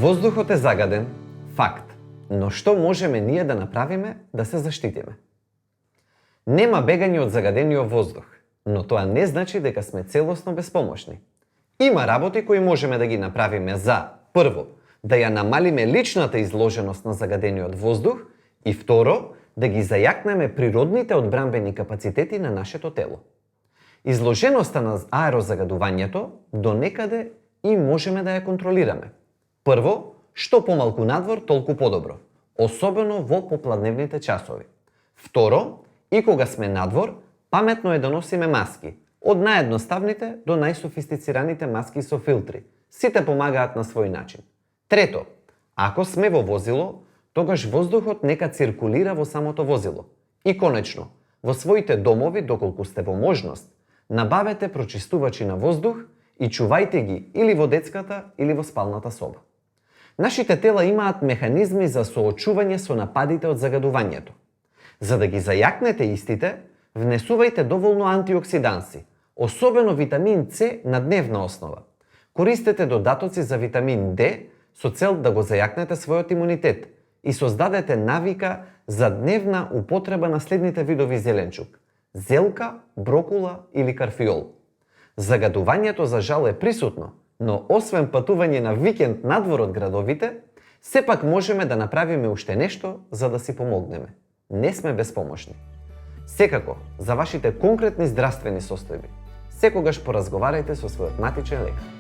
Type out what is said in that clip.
Воздухот е загаден, факт, но што можеме ние да направиме да се заштитиме? Нема бегање од загадениот воздух, но тоа не значи дека сме целосно безпомошни. Има работи кои можеме да ги направиме за, прво, да ја намалиме личната изложеност на загадениот воздух и второ, да ги зајакнеме природните одбранбени капацитети на нашето тело. Изложеноста на аерозагадувањето до некаде и можеме да ја контролираме. Прво, што помалку надвор, толку подобро, особено во попладневните часови. Второ, и кога сме надвор, паметно е да носиме маски, од наједноставните до најсофистицираните маски со филтри. Сите помагаат на свој начин. Трето, ако сме во возило, тогаш воздухот нека циркулира во самото возило. И конечно, во своите домови, доколку сте во можност, набавете прочистувачи на воздух и чувајте ги или во детската или во спалната соба. Нашите тела имаат механизми за соочување со нападите од загадувањето. За да ги зајакнете истите, внесувајте доволно антиоксиданси, особено витамин С на дневна основа. Користете додатоци за витамин Д со цел да го зајакнете својот имунитет и создадете навика за дневна употреба на следните видови зеленчук: зелка, брокула или карфиол. Загадувањето за жал е присутно, но освен патување на викенд надвор од градовите, сепак можеме да направиме уште нешто за да си помогнеме. Не сме безпомошни. Секако, за вашите конкретни здравствени состојби, секогаш поразговарајте со својот матичен лекар.